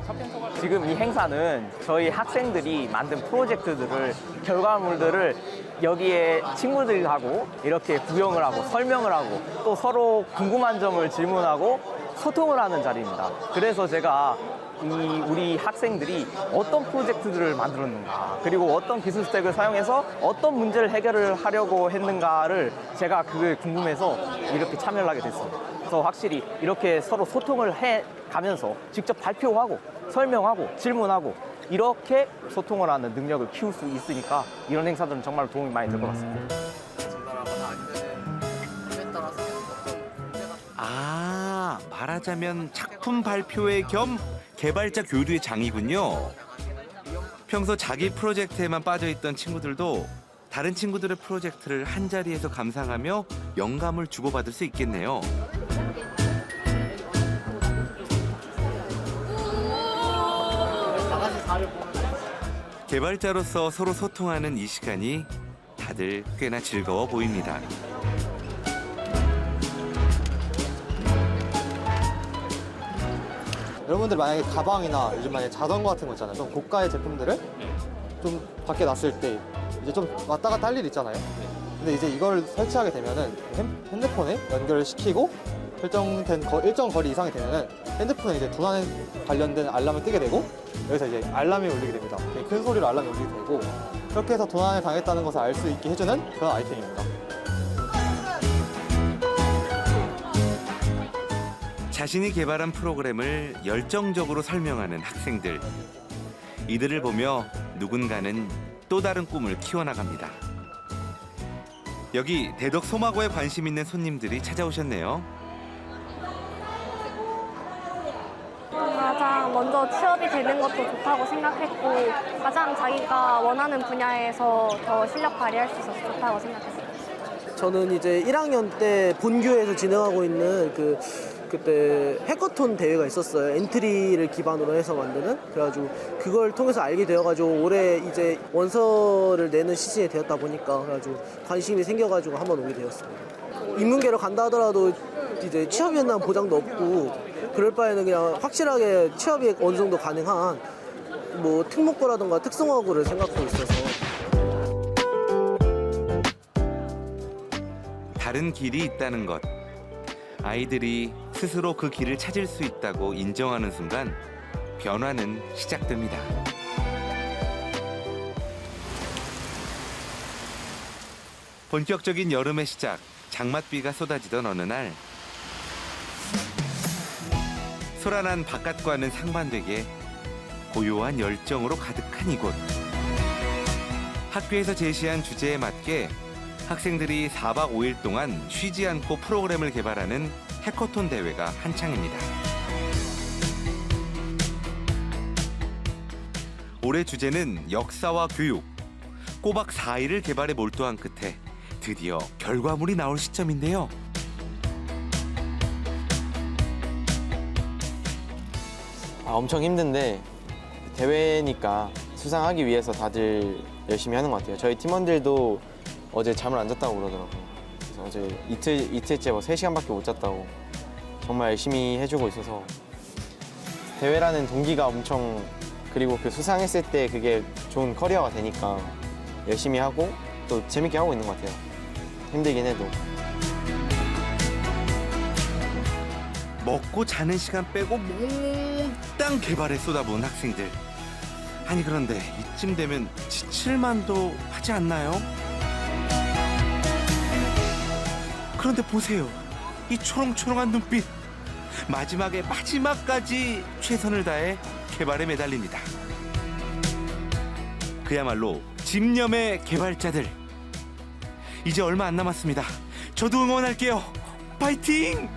카펜터가 지금 이 행사는 저희 학생들이 만든 프로젝트들을 결과물들을 여기에 친구들하고 이렇게 구경을 하고 설명을 하고 또 서로 궁금한 점을 질문하고 소통을 하는 자리입니다. 그래서 제가 우리 학생들이 어떤 프로젝트들을 만들었는가 그리고 어떤 기술 스택을 사용해서 어떤 문제를 해결을 하려고 했는가를 제가 그게 궁금해서 이렇게 참여를 하게 됐습니다. 그래서 확실히 이렇게 서로 소통을 해가면서 직접 발표하고 설명하고 질문하고 이렇게 소통을 하는 능력을 키울 수 있으니까 이런 행사들은 정말 도움이 많이 될 것 같습니다. 아, 말하자면 작품 발표회 겸 개발자 교류의 장이군요. 평소 자기 프로젝트에만 빠져있던 친구들도 다른 친구들의 프로젝트를 한자리에서 감상하며 영감을 주고받을 수 있겠네요. 개발자로서 서로 소통하는 이 시간이 다들 꽤나 즐거워 보입니다. 여러분들 만약에 가방이나 요즘 만약에 자전거 같은 거 있잖아요. 좀 고가의 제품들을 좀 밖에 놨을 때 이제 좀 왔다 갔다 할 일 있잖아요. 근데 이제 이걸 설치하게 되면은 핸드폰에 연결을 시키고 설정된 일정 거리 이상이 되면은 핸드폰에 이제 도난에 관련된 알람을 뜨게 되고 여기서 이제 알람이 울리게 됩니다. 큰 소리로 알람이 울리게 되고 그렇게 해서 도난을 당했다는 것을 알 수 있게 해주는 그런 아이템입니다. 자신이 개발한 프로그램을 열정적으로 설명하는 학생들. 이들을 보며 누군가는 또 다른 꿈을 키워나갑니다. 여기 대덕 소마고에 관심 있는 손님들이 찾아오셨네요. 가장 먼저 취업이 되는 것도 좋다고 생각했고 가장 자기가 원하는 분야에서 더 실력 발휘할 수 있어서 좋다고 생각했어요. 저는 이제 1학년 때 본교에서 진행하고 있는 그때 해커톤 대회가 있었어요. 엔트리를 기반으로 해서 만드는. 그래가지고 그걸 통해서 알게 되어가지고 올해 이제 원서를 내는 시즌이 되었다 보니까 그래가지고 관심이 생겨가지고 한번 오게 되었습니다. 인문계로 간다 하더라도 이제 취업에 대한 보장도 없고 그럴 바에는 그냥 확실하게 취업이 어느 정도 가능한 뭐 특목고라든가 특성화고를 생각하고 있어서. 다른 길이 있다는 것. 아이들이 스스로 그 길을 찾을 수 있다고 인정하는 순간 변화는 시작됩니다. 본격적인 여름의 시작, 장맛비가 쏟아지던 어느 날 소란한 바깥과는 상반되게 고요한 열정으로 가득한 이곳. 학교에서 제시한 주제에 맞게 학생들이 4박 5일 동안 쉬지 않고 프로그램을 개발하는 해커톤 대회가 한창입니다. 올해 주제는 역사와 교육. 꼬박 4일을 개발에 몰두한 끝에 드디어 결과물이 나올 시점인데요. 엄청 힘든데 대회니까 수상하기 위해서 다들 열심히 하는 것 같아요. 저희 팀원들도 어제 잠을 안 잤다고 그러더라고요. 그래서 어제 이틀째 3시간밖에 못 잤다고 정말 열심히 해주고 있어서 대회라는 동기가 엄청, 그리고 그 수상했을 때 그게 좋은 커리어가 되니까 열심히 하고 또 재밌게 하고 있는 것 같아요. 힘들긴 해도. 먹고 자는 시간 빼고 몽땅 개발에 쏟아부은 학생들. 아니 그런데 이쯤 되면 지칠만도 하지 않나요? 그런데 보세요. 이 초롱초롱한 눈빛. 마지막까지 최선을 다해 개발에 매달립니다. 그야말로 집념의 개발자들. 이제 얼마 안 남았습니다. 저도 응원할게요. 파이팅!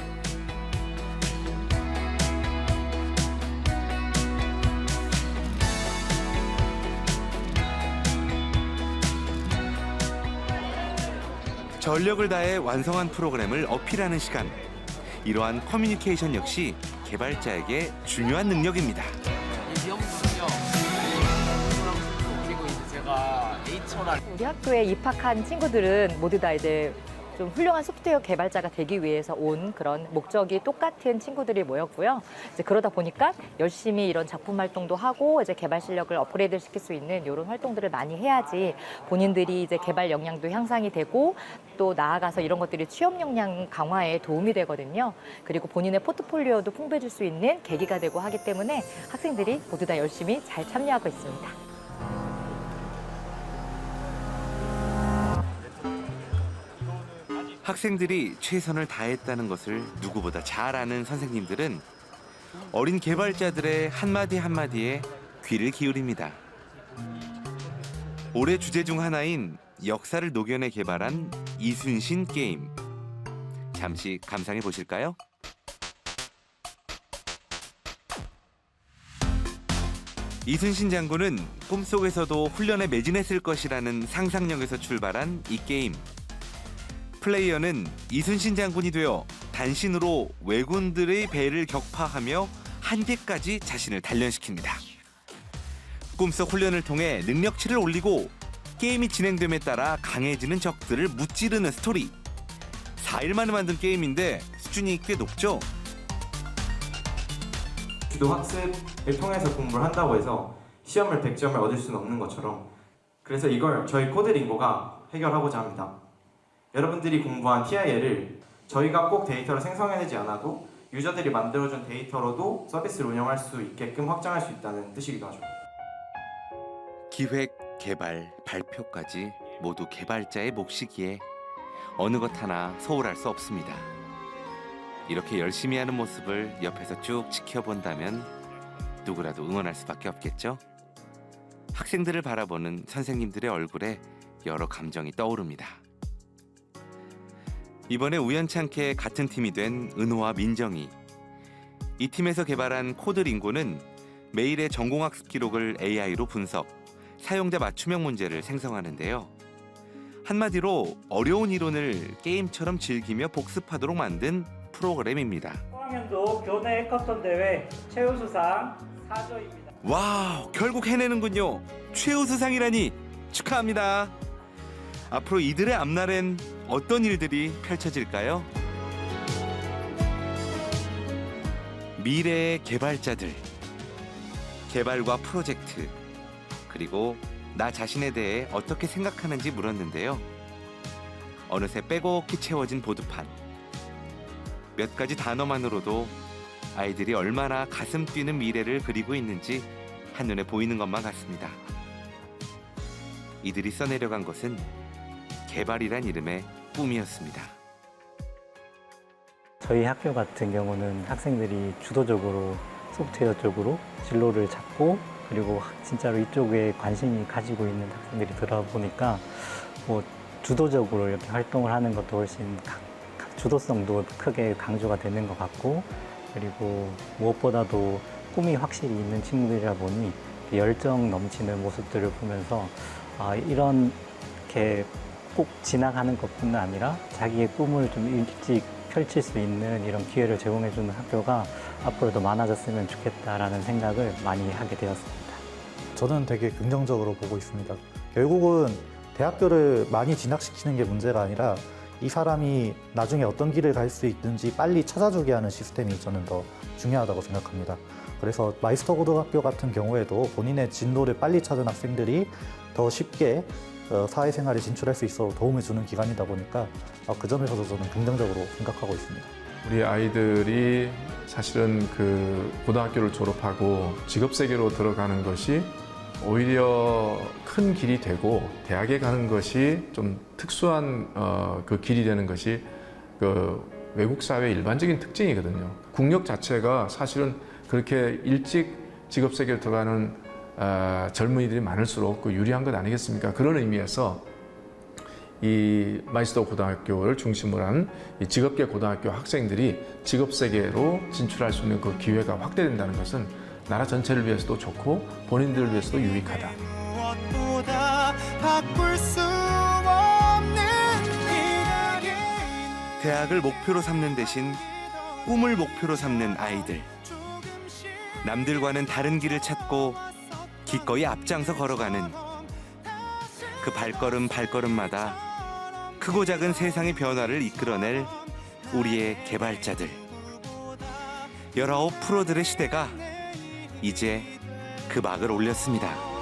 전력을 다해 완성한 프로그램을 어필하는 시간. 이러한 커뮤니케이션 역시 개발자에게 중요한 능력입니다. 우리 학교에 입학한 친구들은 모두 다 이제 좀 훌륭한 소프트웨어 개발자가 되기 위해서 온 그런 목적이 똑같은 친구들이 모였고요. 이제 그러다 보니까 열심히 이런 작품 활동도 하고 이제 개발 실력을 업그레이드 시킬 수 있는 이런 활동들을 많이 해야지 본인들이 이제 개발 역량도 향상이 되고 또 나아가서 이런 것들이 취업 역량 강화에 도움이 되거든요. 그리고 본인의 포트폴리오도 풍부해질 수 있는 계기가 되고 하기 때문에 학생들이 모두 다 열심히 잘 참여하고 있습니다. 학생들이 최선을 다했다는 것을 누구보다 잘 아는 선생님들은 어린 개발자들의 한마디 한마디에 귀를 기울입니다. 올해 주제 중 하나인 역사를 녹여내 개발한 이순신 게임. 잠시 감상해 보실까요? 이순신 장군은 꿈속에서도 훈련에 매진했을 것이라는 상상력에서 출발한 이 게임. 플레이어는 이순신 장군이 되어 단신으로 왜군들의 배를 격파하며 한계까지 자신을 단련시킵니다. 꿈속 훈련을 통해 능력치를 올리고 게임이 진행됨에 따라 강해지는 적들을 무찌르는 스토리. 4일 만에 만든 게임인데 수준이 꽤 높죠? 주도 학습을 통해서 공부를 한다고 해서 시험을 100점을 얻을 수는 없는 것처럼, 그래서 이걸 저희 코드링고가 해결하고자 합니다. 여러분들이 공부한 TIL을 저희가 꼭 데이터를 생성해내지 않아도 유저들이 만들어준 데이터로도 서비스를 운영할 수 있게끔 확장할 수 있다는 뜻이기도 하죠. 기획, 개발, 발표까지 모두 개발자의 몫이기에 어느 것 하나 소홀할 수 없습니다. 이렇게 열심히 하는 모습을 옆에서 쭉 지켜본다면 누구라도 응원할 수밖에 없겠죠? 학생들을 바라보는 선생님들의 얼굴에 여러 감정이 떠오릅니다. 이번에 우연찮게 같은 팀이 된 은호와 민정이. 이 팀에서 개발한 코드링고는 매일의 전공학습 기록을 AI로 분석, 사용자 맞춤형 문제를 생성하는데요. 한마디로 어려운 이론을 게임처럼 즐기며 복습하도록 만든 프로그램입니다. 4학년도 교내 해커톤 대회 최우수상 4조입니다. 와우, 결국 해내는군요. 최우수상이라니 축하합니다. 앞으로 이들의 앞날엔 어떤 일들이 펼쳐질까요? 미래의 개발자들, 개발과 프로젝트, 그리고 나 자신에 대해 어떻게 생각하는지 물었는데요. 어느새 빼곡히 채워진 보드판. 몇 가지 단어만으로도 아이들이 얼마나 가슴 뛰는 미래를 그리고 있는지 한눈에 보이는 것만 같습니다. 이들이 써내려간 것은 개발이란 이름의 꿈이었습니다. 저희 학교 같은 경우는 학생들이 주도적으로 소프트웨어 쪽으로 진로를 잡고 그리고 진짜로 이쪽에 관심이 가지고 있는 학생들이 들어보니까 뭐 주도적으로 이렇게 활동을 하는 것도 훨씬 주도성도 크게 강조가 되는 것 같고, 그리고 무엇보다도 꿈이 확실히 있는 친구들이라 보니 열정 넘치는 모습들을 보면서 이렇게 꼭 지나가는 것뿐만 아니라 자기의 꿈을 좀 일찍 펼칠 수 있는 이런 기회를 제공해주는 학교가 앞으로도 많아졌으면 좋겠다라는 생각을 많이 하게 되었습니다. 저는 되게 긍정적으로 보고 있습니다. 결국은 대학교를 많이 진학시키는 게 문제가 아니라 이 사람이 나중에 어떤 길을 갈 수 있든지 빨리 찾아주게 하는 시스템이 저는 더 중요하다고 생각합니다. 그래서 마이스터 고등학교 같은 경우에도 본인의 진로를 빨리 찾은 학생들이 더 쉽게 사회생활에 진출할 수 있어 도움을 주는 기관이다 보니까 그 점에서도 저는 긍정적으로 생각하고 있습니다. 우리 아이들이 사실은 그 고등학교를 졸업하고 직업세계로 들어가는 것이 오히려 큰 길이 되고 대학에 가는 것이 좀 특수한 그 길이 되는 것이 그 외국 사회의 일반적인 특징이거든요. 국력 자체가 사실은 그렇게 일찍 직업세계로 들어가는 젊은이들이 많을수록 그 유리한 것 아니겠습니까? 그런 의미에서 이 마이스터 고등학교를 중심으로 한 이 직업계 고등학교 학생들이 직업세계로 진출할 수 있는 그 기회가 확대된다는 것은 나라 전체를 위해서도 좋고 본인들을 위해서도 유익하다. 대학을 목표로 삼는 대신 꿈을 목표로 삼는 아이들. 남들과는 다른 길을 찾고 기꺼이 앞장서 걸어가는 그 발걸음마다 크고 작은 세상의 변화를 이끌어낼 우리의 개발자들. 19 프로들의 시대가 이제 그 막을 올렸습니다.